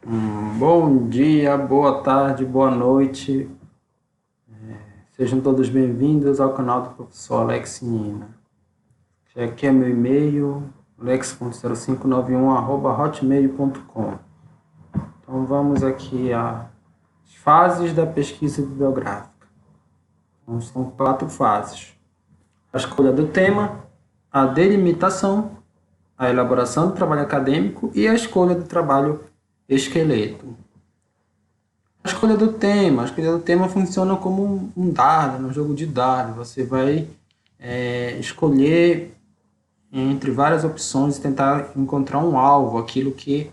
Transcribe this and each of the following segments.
Bom dia, boa tarde, boa noite. Sejam todos bem-vindos ao canal do professor Alex Nina. Aqui é meu e-mail, alex.0591@hotmail.com. Então vamos aqui às fases da pesquisa bibliográfica. Então, são 4 fases: a escolha do tema, a delimitação, a elaboração do trabalho acadêmico e a escolha do trabalho esqueleto. A escolha do tema funciona como um dado, um jogo de dados. Você vai escolher entre várias opções e tentar encontrar um alvo, aquilo que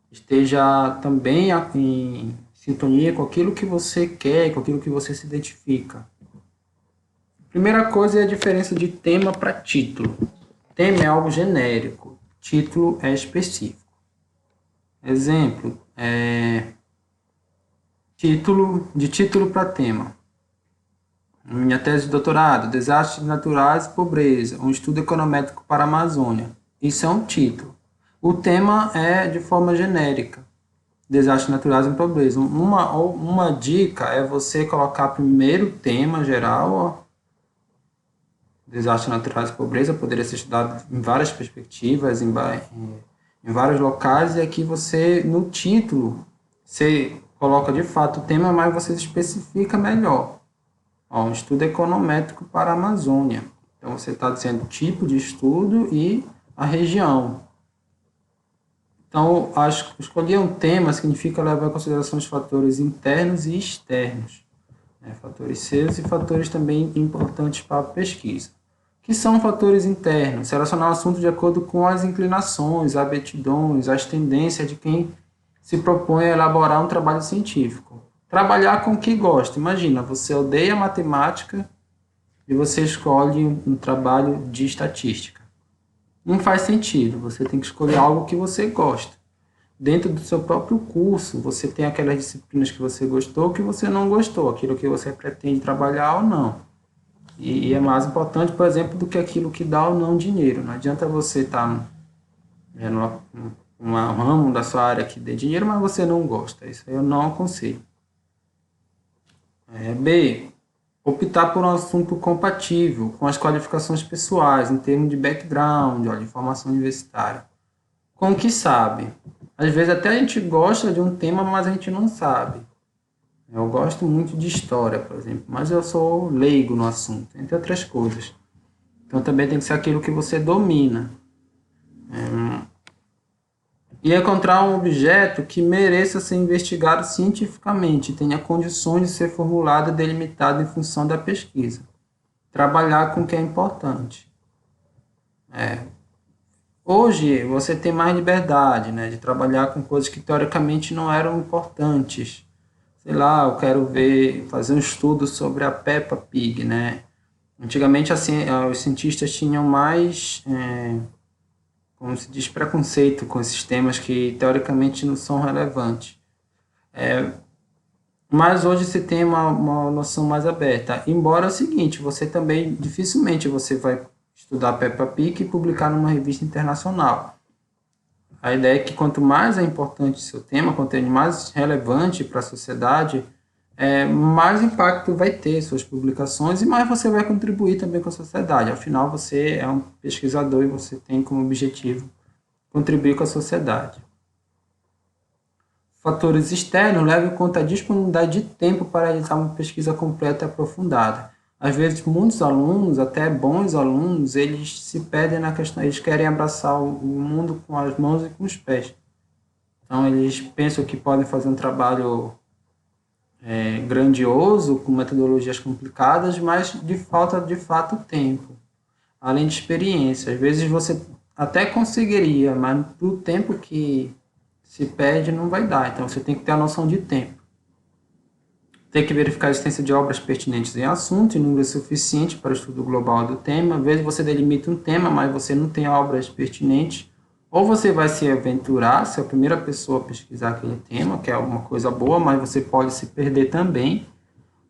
esteja também em sintonia com aquilo que você quer, com aquilo que você se identifica. Primeira coisa é a diferença de tema para título. Tema é algo genérico, título é específico. Exemplo, título para tema. Minha tese de doutorado, Desastres Naturais e Pobreza, um estudo econométrico para a Amazônia. Isso é um título. O tema é de forma genérica, Desastres Naturais e Pobreza. Uma dica é você colocar primeiro o tema geral, Desastres Naturais e Pobreza, poderia ser estudado em várias perspectivas, em vários locais, e aqui você, no título, você coloca de fato o tema, mas você especifica melhor. Um estudo econométrico para a Amazônia. Então, você está dizendo o tipo de estudo e a região. Então, escolher um tema significa levar em consideração os fatores internos e externos. Fatores seus e fatores também importantes para a pesquisa. O que são fatores internos? Selecionar o assunto de acordo com as inclinações, aptidões, as tendências de quem se propõe a elaborar um trabalho científico. Trabalhar com o que gosta. Imagina, você odeia matemática e você escolhe um trabalho de estatística. Não faz sentido, você tem que escolher algo que você gosta. Dentro do seu próprio curso, você tem aquelas disciplinas que você gostou, que você não gostou, aquilo que você pretende trabalhar ou não. E é mais importante, por exemplo, do que aquilo que dá ou não dinheiro. Não adianta você estar num ramo da sua área que dê dinheiro, mas você não gosta. Isso eu não aconselho. B. Optar por um assunto compatível com as qualificações pessoais, em termos de background, de formação universitária. Com o que sabe. Às vezes até a gente gosta de um tema, mas a gente não sabe. Eu gosto muito de história, por exemplo, mas eu sou leigo no assunto, entre outras coisas. Então também tem que ser aquilo que você domina. E encontrar um objeto que mereça ser investigado cientificamente, tenha condições de ser formulado e delimitado em função da pesquisa. Trabalhar com o que é importante. Hoje você tem mais liberdade, de trabalhar com coisas que teoricamente não eram importantes. Sei lá, eu quero fazer um estudo sobre a Peppa Pig, Antigamente assim, os cientistas tinham mais como se diz, preconceito com esses temas que teoricamente não são relevantes. Mas hoje você tem uma noção mais aberta. Embora é o seguinte, você também, dificilmente você vai estudar Peppa Pig e publicar numa revista internacional. A ideia é que quanto mais é importante o seu tema, quanto é mais relevante para a sociedade, mais impacto vai ter suas publicações e mais você vai contribuir também com a sociedade. Afinal, você é um pesquisador e você tem como objetivo contribuir com a sociedade. Fatores externos levam em conta a disponibilidade de tempo para realizar uma pesquisa completa e aprofundada. Às vezes, muitos alunos, até bons alunos, eles se perdem na questão, eles querem abraçar o mundo com as mãos e com os pés. Então, eles pensam que podem fazer um trabalho grandioso, com metodologias complicadas, mas falta de fato tempo, além de experiência. Às vezes você até conseguiria, mas pro tempo que se perde não vai dar. Então você tem que ter a noção de tempo. Tem que verificar a existência de obras pertinentes em assunto, em número suficiente para o estudo global do tema. Às vezes você delimita um tema, mas você não tem obras pertinentes. Ou você vai se aventurar, ser a primeira pessoa a pesquisar aquele tema, que é uma coisa boa, mas você pode se perder também.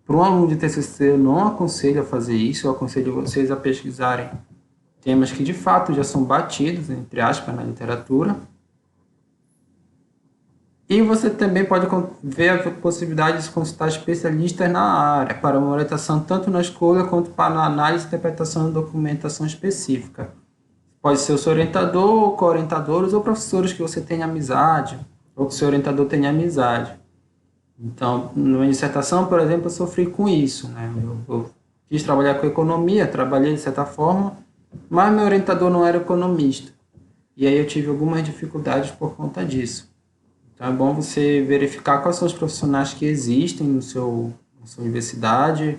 Para um aluno de TCC, eu não aconselho a fazer isso, eu aconselho vocês a pesquisarem temas que de fato já são batidos, entre aspas, na literatura. E E você também pode ver a possibilidade de consultar especialistas na área, para uma orientação tanto na escolha quanto para a análise e interpretação de documentação específica. Pode ser o seu orientador, ou co-orientadores, ou professores que você tenha amizade, ou que o seu orientador tenha amizade. Então, na minha dissertação, por exemplo, eu sofri com isso, né? Eu quis trabalhar com economia, trabalhei de certa forma, mas meu orientador não era economista. E aí eu tive algumas dificuldades por conta disso. Então é bom você verificar quais são os profissionais que existem na sua universidade,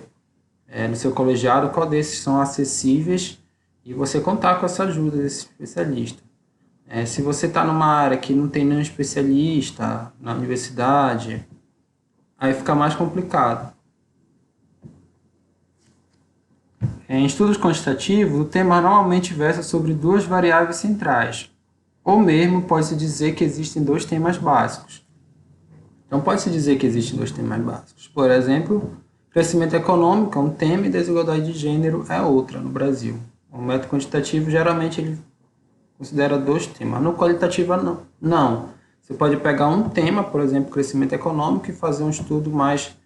no seu colegiado, qual desses são acessíveis e você contar com essa ajuda desse especialista. Se você está numa área que não tem nenhum especialista na universidade, aí fica mais complicado. Em estudos quantitativos, o tema normalmente versa sobre duas variáveis centrais, ou mesmo pode-se dizer que existem dois temas básicos. Então, pode-se dizer que existem dois temas básicos. Por exemplo, crescimento econômico é um tema e desigualdade de gênero é outra no Brasil. O método quantitativo, geralmente, ele considera dois temas. No qualitativo, não. Você pode pegar um tema, por exemplo, crescimento econômico, e fazer um estudo mais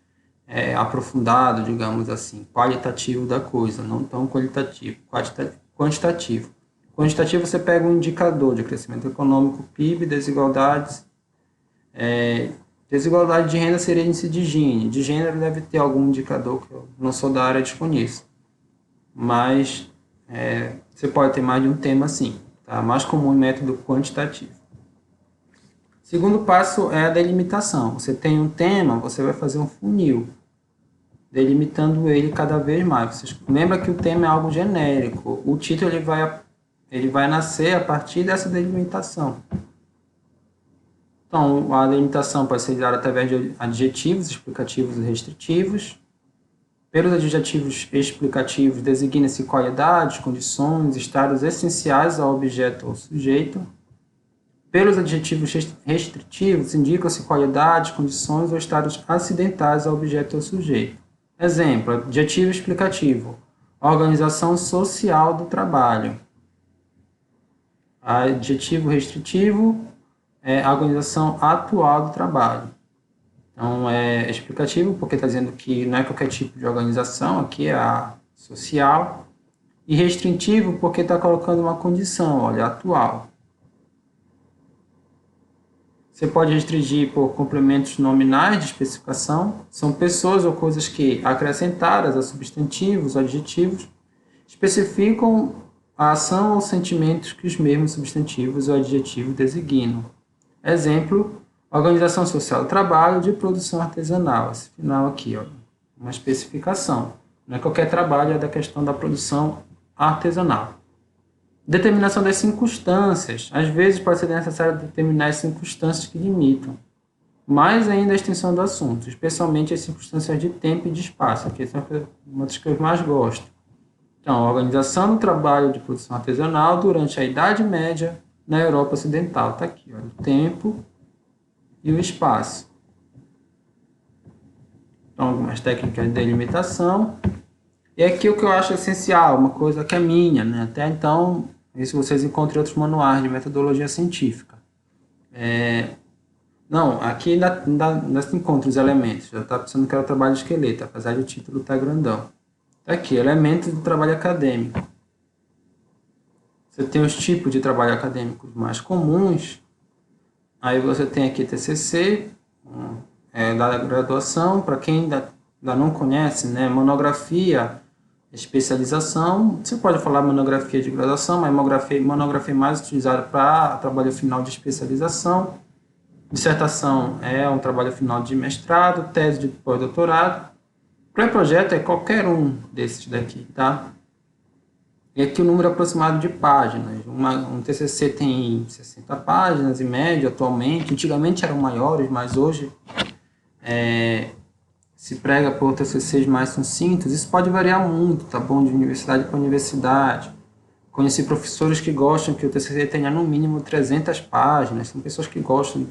aprofundado, digamos assim, qualitativo da coisa, não tão qualitativo, quantitativo. Quantitativo, você pega um indicador de crescimento econômico, PIB, desigualdades. Desigualdade de renda seria índice de Gini. De gênero deve ter algum indicador que eu não sou da área, desconheço. Mas você pode ter mais de um tema sim. Tá? Mais comum em método quantitativo. Segundo passo é a delimitação. Você tem um tema, você vai fazer um funil, delimitando ele cada vez mais. Você lembra que o tema é algo genérico. O título ele vai nascer a partir dessa delimitação. Então, a delimitação pode ser dada através de adjetivos explicativos e restritivos. Pelos adjetivos explicativos, designa-se qualidades, condições, estados essenciais ao objeto ou sujeito. Pelos adjetivos restritivos, indicam-se qualidades, condições ou estados acidentais ao objeto ou sujeito. Exemplo, adjetivo explicativo, organização social do trabalho. Adjetivo restritivo é a organização atual do trabalho. Então, é explicativo porque está dizendo que não é qualquer tipo de organização, aqui é a social. E restritivo porque está colocando uma condição, olha, atual. Você pode restringir por complementos nominais de especificação. São pessoas ou coisas que, acrescentadas a substantivos ou adjetivos, especificam a ação ou sentimentos que os mesmos substantivos ou adjetivos designam. Exemplo, organização social do trabalho de produção artesanal. Esse final aqui, ó, uma especificação. Não é qualquer trabalho, é da questão da produção artesanal. Determinação das circunstâncias. Às vezes pode ser necessário determinar as circunstâncias que limitam. Mais ainda a extensão do assunto, especialmente as circunstâncias de tempo e de espaço. Aqui são uma das que eu mais gosto. Então, a organização do trabalho de produção artesanal durante a Idade Média na Europa Ocidental. Está aqui, ó, o tempo e o espaço. Então, algumas técnicas de delimitação. E aqui o que eu acho essencial, uma coisa que é minha, né? Até então, isso vocês encontram em outros manuais de metodologia científica. Não, aqui ainda se encontra os elementos. Já está pensando que era o trabalho de esqueleto, apesar de o título estar grandão. Tá aqui, elementos do trabalho acadêmico. Você tem os tipos de trabalho acadêmico mais comuns. Aí você tem aqui TCC, da graduação, para quem ainda não conhece, né? Monografia, especialização. Você pode falar monografia de graduação, mas monografia mais utilizada para trabalho final de especialização. Dissertação é um trabalho final de mestrado, tese de pós-doutorado. Pré-projeto é qualquer um desses daqui, tá? E aqui o número aproximado de páginas. Um TCC tem 60 páginas em média atualmente. Antigamente eram maiores, mas hoje se prega por TCCs mais sucintos. Isso pode variar muito, tá bom? De universidade para universidade. Conheci professores que gostam que o TCC tenha no mínimo 300 páginas. São pessoas que gostam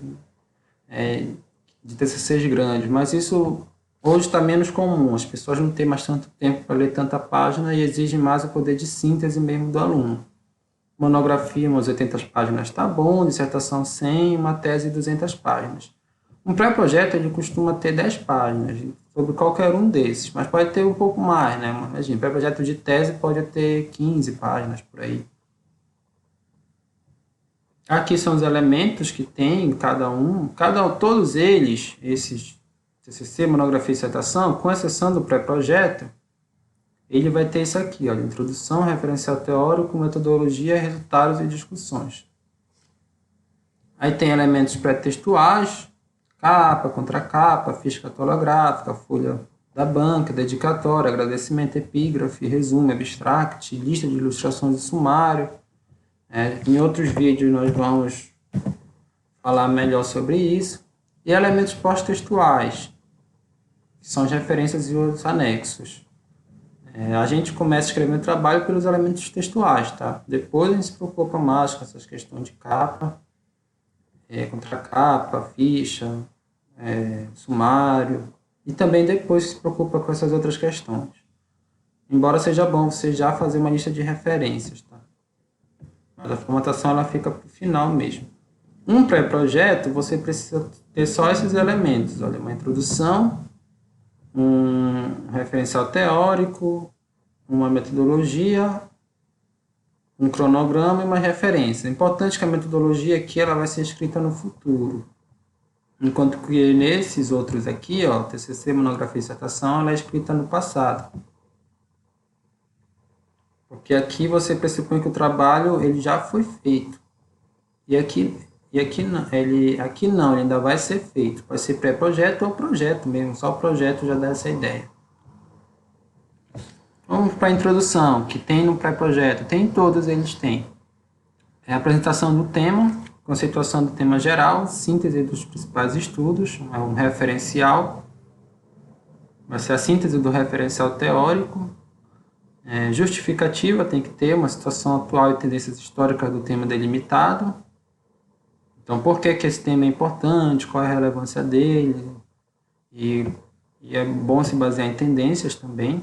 de TCCs grandes, mas isso hoje está menos comum. As pessoas não têm mais tanto tempo para ler tanta página e exigem mais o poder de síntese mesmo do aluno. Monografia, umas 80 páginas está bom, dissertação 100, uma tese 200 páginas. Um pré-projeto ele costuma ter 10 páginas sobre qualquer um desses, mas pode ter um pouco mais, né? Imagina, pré-projeto de tese pode ter 15 páginas por aí. Aqui são os elementos que tem todos eles, esses TCC, monografia e dissertação, com exceção do pré-projeto, ele vai ter isso aqui, ó, introdução, referencial teórico, metodologia, resultados e discussões. Aí tem elementos pré-textuais, capa, contracapa, ficha catalográfica, folha da banca, dedicatória, agradecimento, epígrafe, resumo, abstract, lista de ilustrações e sumário. Em outros vídeos nós vamos falar melhor sobre isso. E elementos pós-textuais, que são as referências e os anexos. A gente começa escrevendo o trabalho pelos elementos textuais, tá? Depois a gente se preocupa mais com essas questões de capa, contracapa, ficha, sumário, e também depois se preocupa com essas outras questões. Embora seja bom você já fazer uma lista de referências, tá? Mas a formatação ela fica para o final mesmo. Um pré-projeto, você precisa ter só esses elementos. Olha, uma introdução, um referencial teórico, uma metodologia, um cronograma e uma referência. É importante que a metodologia aqui ela vai ser escrita no futuro. Enquanto que nesses outros aqui, ó, TCC, monografia e dissertação, ela é escrita no passado. Porque aqui você pressupõe que o trabalho ele já foi feito. E aqui não, ele ainda vai ser feito. Pode ser pré-projeto ou projeto mesmo, só o projeto já dá essa ideia. Vamos para a introdução, que tem no pré-projeto, todos eles têm. É a apresentação do tema, conceituação do tema geral, síntese dos principais estudos, é um referencial, vai ser a síntese do referencial teórico, justificativa, tem que ter uma situação atual e tendências históricas do tema delimitado. Então, por que esse tema é importante, qual é a relevância dele, e é bom se basear em tendências também.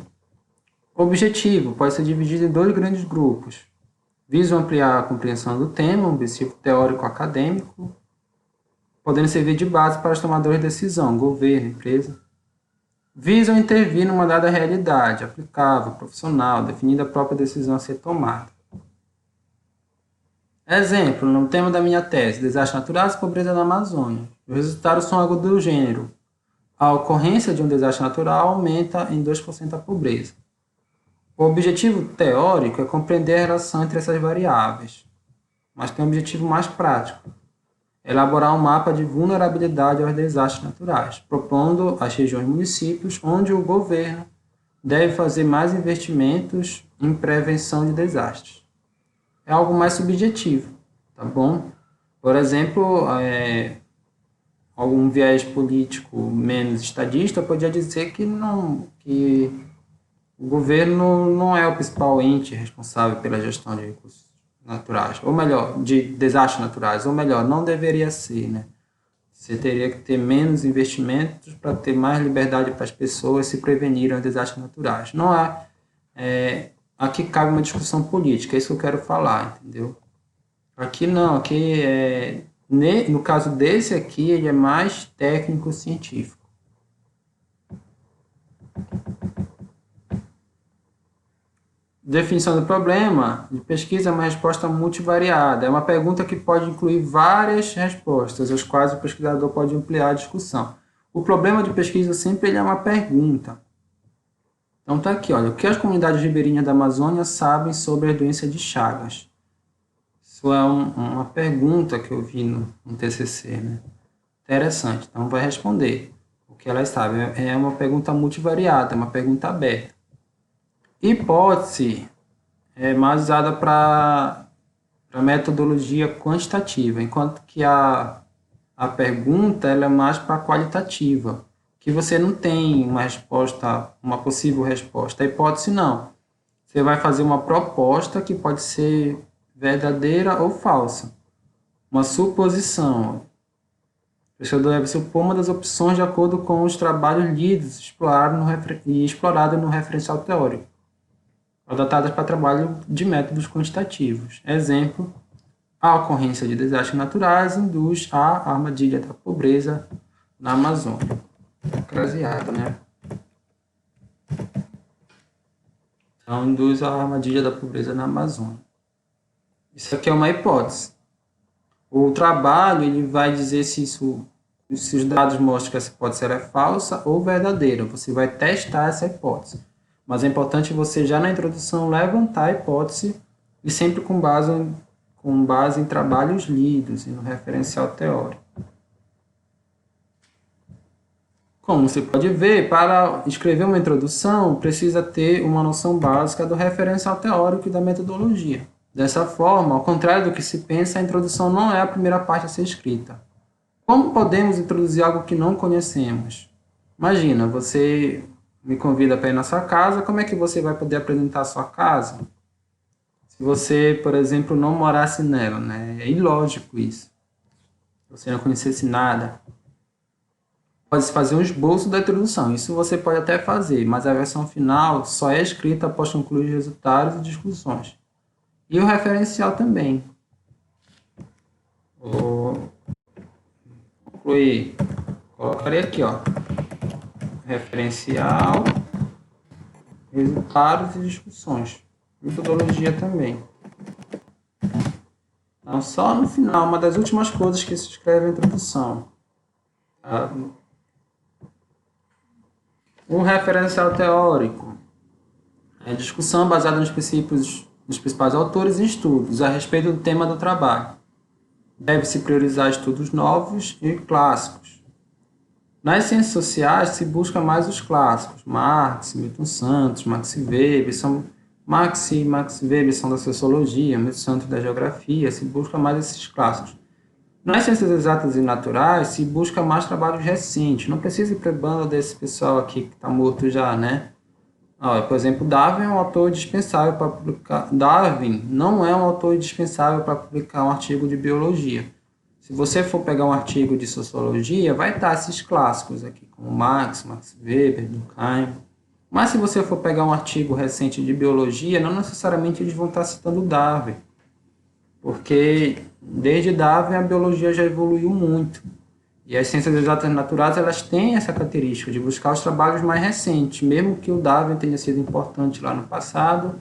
Objetivo, pode ser dividido em 2 grandes grupos. Visam ampliar a compreensão do tema, um objetivo teórico-acadêmico, podendo servir de base para os tomadores de decisão, governo, empresa. Visam intervir numa dada realidade, aplicável, profissional, definindo a própria decisão a ser tomada. Exemplo, no tema da minha tese, desastres naturais e pobreza na Amazônia. Os resultados são algo do gênero. A ocorrência de um desastre natural aumenta em 2% a pobreza. O objetivo teórico é compreender a relação entre essas variáveis, mas tem um objetivo mais prático. Elaborar um mapa de vulnerabilidade aos desastres naturais, propondo as regiões e municípios onde o governo deve fazer mais investimentos em prevenção de desastres. É algo mais subjetivo, tá bom? Por exemplo, algum viés político menos estadista poderia dizer que o governo não é o principal ente responsável pela gestão de recursos naturais, ou melhor, de desastres naturais, ou melhor, não deveria ser, né? Você teria que ter menos investimentos para ter mais liberdade para as pessoas se prevenirem os desastres naturais. Não há... aqui cabe uma discussão política, é isso que eu quero falar, entendeu? Aqui não, aqui no caso desse aqui, ele é mais técnico-científico. Definição do problema de pesquisa é uma resposta multivariada. É uma pergunta que pode incluir várias respostas, as quais o pesquisador pode ampliar a discussão. O problema de pesquisa sempre é uma pergunta. Então está aqui, olha, o que as comunidades ribeirinhas da Amazônia sabem sobre a doença de Chagas? Isso é uma pergunta que eu vi no TCC, né? Interessante, então vai responder o que elas sabem. É uma pergunta multivariada, é uma pergunta aberta. Hipótese é mais usada para metodologia quantitativa, enquanto que a pergunta ela é mais para qualitativa, que você não tem uma resposta, uma possível resposta. A hipótese não. Você vai fazer uma proposta que pode ser verdadeira ou falsa. Uma suposição. O pesquisador deve supor uma das opções de acordo com os trabalhos lidos e explorados no referencial teórico, adaptadas para trabalho de métodos quantitativos. Exemplo, a ocorrência de desastres naturais induz a armadilha da pobreza na Amazônia. Craseado, né? Então, induz a armadilha da pobreza na Amazônia. Isso aqui é uma hipótese. O trabalho ele vai dizer se os dados mostram que essa hipótese é falsa ou verdadeira. Você vai testar essa hipótese. Mas é importante você já na introdução levantar a hipótese e sempre com base em trabalhos lidos e no referencial teórico. Como você pode ver, para escrever uma introdução, precisa ter uma noção básica do referencial teórico e da metodologia. Dessa forma, ao contrário do que se pensa, a introdução não é a primeira parte a ser escrita. Como podemos introduzir algo que não conhecemos? Imagina, você me convida para ir na sua casa, como é que você vai poder apresentar a sua casa? Se você, por exemplo, não morasse nela, né? É ilógico isso. Se você não conhecesse nada. Pode-se fazer um esboço da introdução, isso você pode até fazer, mas a versão final só é escrita após concluir os resultados e discussões. E o referencial também. Vou concluir. Colocarei aqui, ó. Referencial, resultados e discussões. Metodologia também. Então, só no final, uma das últimas coisas que se escreve a introdução. Tá? Um referencial teórico é discussão baseada nos princípios dos principais autores e estudos a respeito do tema do trabalho. Deve-se priorizar estudos novos e clássicos. Nas ciências sociais se busca mais os clássicos, Marx, Milton Santos, Max Weber, Marx e Max Weber são da sociologia, Milton Santos da geografia, se busca mais esses clássicos. Nas ciências exatas e naturais, se busca mais trabalhos recentes. Não precisa ir para a banda desse pessoal aqui que está morto já, né? Por exemplo, Darwin é um autor indispensável para publicar. Darwin não é um autor indispensável para publicar um artigo de biologia. Se você for pegar um artigo de sociologia, vai estar esses clássicos aqui, como Max Weber, Durkheim. Mas se você for pegar um artigo recente de biologia, não necessariamente eles vão estar citando Darwin. Porque desde Darwin a biologia já evoluiu muito. E as ciências exatas naturais elas têm essa característica de buscar os trabalhos mais recentes. Mesmo que o Darwin tenha sido importante lá no passado,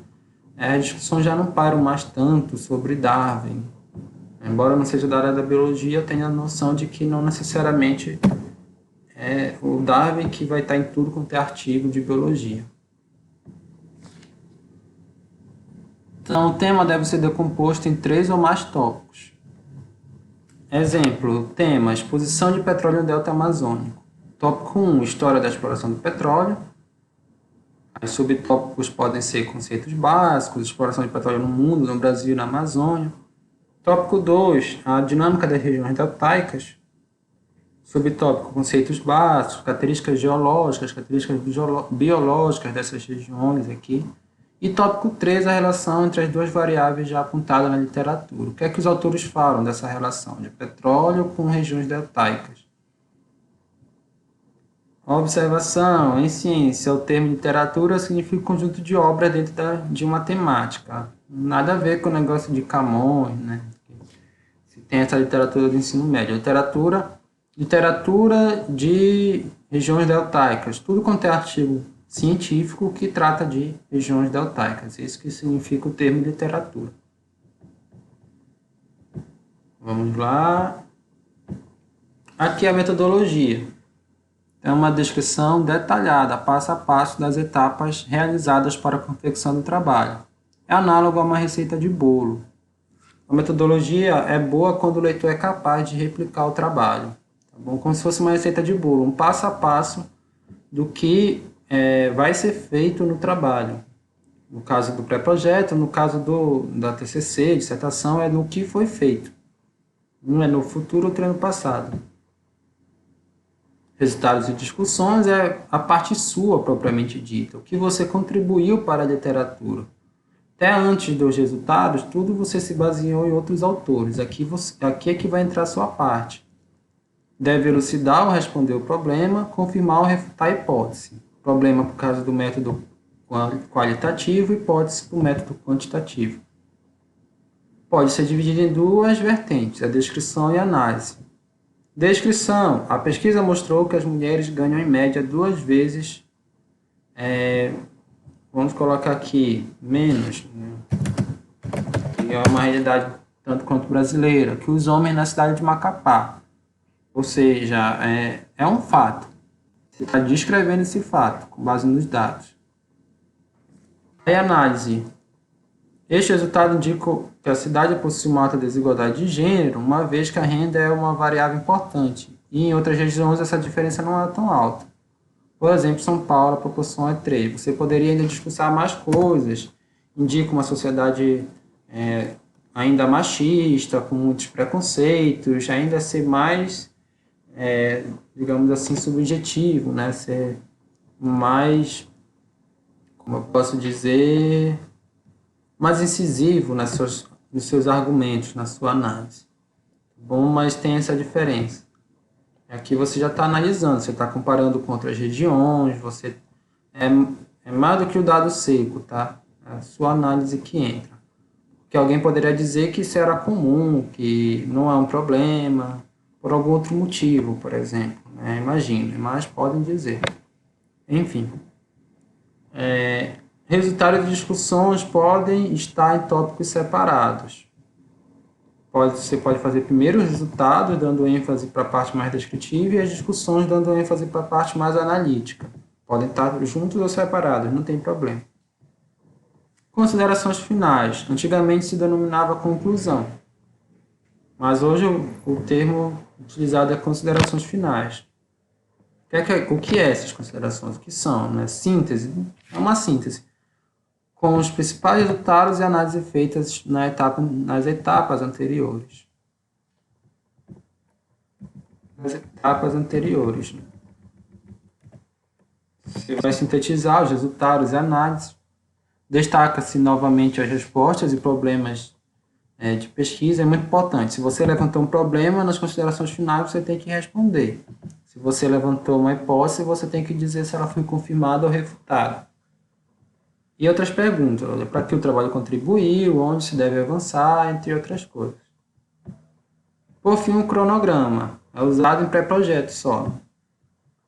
as discussões já não param mais tanto sobre Darwin. Embora não seja da área da biologia, eu tenho a noção de que não necessariamente é o Darwin que vai estar em tudo quanto é artigo de biologia. Então, o tema deve ser decomposto em 3 ou mais tópicos. Exemplo, tema, exposição de petróleo no delta amazônico. Tópico 1, história da exploração do petróleo. Os subtópicos podem ser conceitos básicos, exploração de petróleo no mundo, no Brasil e na Amazônia. Tópico 2, a dinâmica das regiões deltaicas. Subtópico, conceitos básicos, características geológicas, características biológicas dessas regiões aqui. E tópico 3, a relação entre as duas variáveis já apontadas na literatura. O que é que os autores falam dessa relação de petróleo com regiões deltaicas? Observação, em ciência, o termo literatura significa conjunto de obras dentro de uma temática. Nada a ver com o negócio de Camões, né? Se tem essa literatura do ensino médio. Literatura de regiões deltaicas. Tudo quanto é artigo científico que trata de regiões deltaicas. Isso que significa o termo literatura. Vamos lá. Aqui é a metodologia. É uma descrição detalhada, passo a passo, das etapas realizadas para a confecção do trabalho. É análogo a uma receita de bolo. A metodologia é boa quando o leitor é capaz de replicar o trabalho. Tá bom? Como se fosse uma receita de bolo, um passo a passo do que vai ser feito no trabalho. No caso do pré-projeto, no caso da TCC, dissertação, é do que foi feito. Um é no futuro, outro é no passado. Resultados e discussões é a parte sua propriamente dita, o que você contribuiu para a literatura. Até antes dos resultados, tudo você se baseou em outros autores. Aqui é que vai entrar a sua parte. Deve elucidar ou responder o problema, confirmar ou refutar a hipótese. Problema por causa do método qualitativo, hipótese por método quantitativo. Pode ser dividido em 2 vertentes, a descrição e a análise. Descrição. A pesquisa mostrou que as mulheres ganham em média 2 vezes, vamos colocar aqui, menos, né? Que é uma realidade tanto quanto brasileira, que os homens na cidade de Macapá. Ou seja, é um fato. Você está descrevendo esse fato, com base nos dados. Aí, análise. Este resultado indica que a cidade possui uma alta desigualdade de gênero, uma vez que a renda é uma variável importante, e em outras regiões essa diferença não é tão alta. Por exemplo, São Paulo, a proporção é 3. Você poderia ainda discursar mais coisas, indica uma sociedade ainda machista, com muitos preconceitos, ainda ser mais, digamos assim, subjetivo, né? Ser mais, como eu posso dizer, mais incisivo nos seus argumentos, na sua análise. Bom, mas tem essa diferença. Aqui você já está analisando, você está comparando com outras regiões, você é mais do que o dado seco, tá? É a sua análise que entra. Que alguém poderia dizer que isso era comum, que não é um problema, por algum outro motivo, por exemplo, né? Imagina, mas podem dizer. Enfim. Resultados de discussões podem estar em tópicos separados. Você pode fazer primeiro os resultados, dando ênfase para a parte mais descritiva, e as discussões dando ênfase para a parte mais analítica. Podem estar juntos ou separados, não tem problema. Considerações finais. Antigamente se denominava conclusão, mas hoje o termo utilizado é considerações finais. O que é essas considerações? O que são? Né? Síntese. É uma síntese com os principais resultados e análises feitas nas etapas anteriores. Você vai sintetizar os resultados e análises. Destaca-se novamente as respostas e problemas de pesquisa. É muito importante. Se você levantou um problema, nas considerações finais você tem que responder. Se você levantou uma hipótese, você tem que dizer se ela foi confirmada ou refutada. E outras perguntas, para que o trabalho contribuiu, onde se deve avançar, entre outras coisas. Por fim, um cronograma. É usado em pré-projeto só.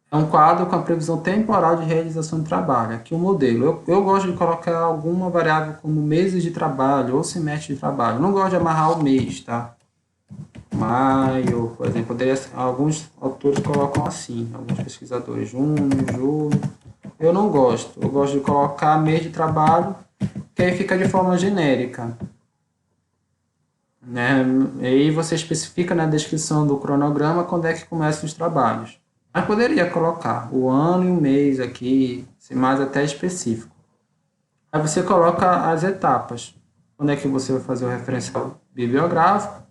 É um quadro com a previsão temporal de realização do trabalho. Aqui o modelo. Eu gosto de colocar alguma variável como meses de trabalho ou semestre de trabalho. Eu não gosto de amarrar o mês, tá? Maio, por exemplo. Alguns autores colocam assim, alguns pesquisadores. Junho, julho. Eu não gosto. Eu gosto de colocar mês de trabalho, que aí fica de forma genérica. Né? E aí você especifica na descrição do cronograma quando é que começam os trabalhos. Mas poderia colocar o ano e o mês aqui, ser mais até específico. Aí você coloca as etapas. Quando é que você vai fazer o referencial bibliográfico?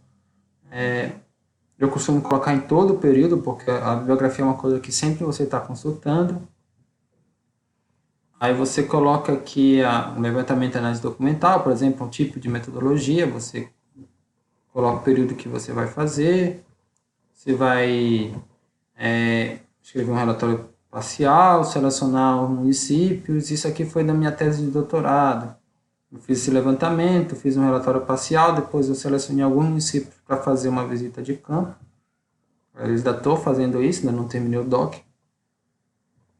Eu costumo colocar em todo o período, porque a bibliografia é uma coisa que sempre você está consultando. Aí você coloca aqui o levantamento e análise documental, por exemplo, um tipo de metodologia, você coloca o período que você vai fazer, você vai escrever um relatório parcial, selecionar os municípios. Isso aqui foi da minha tese de doutorado. Eu fiz esse levantamento, fiz um relatório parcial, depois eu selecionei alguns municípios para fazer uma visita de campo. Eu ainda estou fazendo isso, ainda não terminei o doc.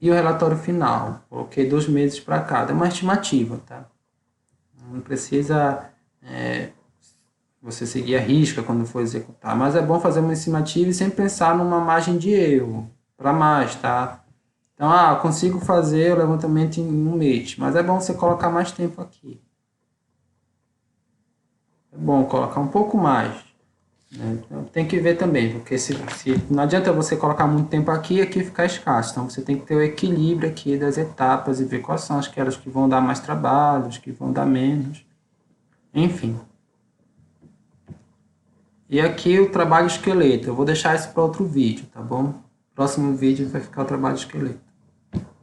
E o relatório final, coloquei 2 meses para cada. É uma estimativa, tá? Não precisa você seguir a risca quando for executar, mas é bom fazer uma estimativa e sempre pensar numa margem de erro, para mais, tá? Então, eu consigo fazer o levantamento em 1 mês, mas é bom você colocar mais tempo aqui. É bom colocar um pouco mais. Né? Então, tem que ver também, porque se não adianta você colocar muito tempo aqui ficar escasso. Então, você tem que ter o equilíbrio aqui das etapas e ver quais são aquelas que vão dar mais trabalho, as que vão dar menos. Enfim. E aqui o trabalho esqueleto. Eu vou deixar isso para outro vídeo, tá bom? Próximo vídeo vai ficar o trabalho esqueleto.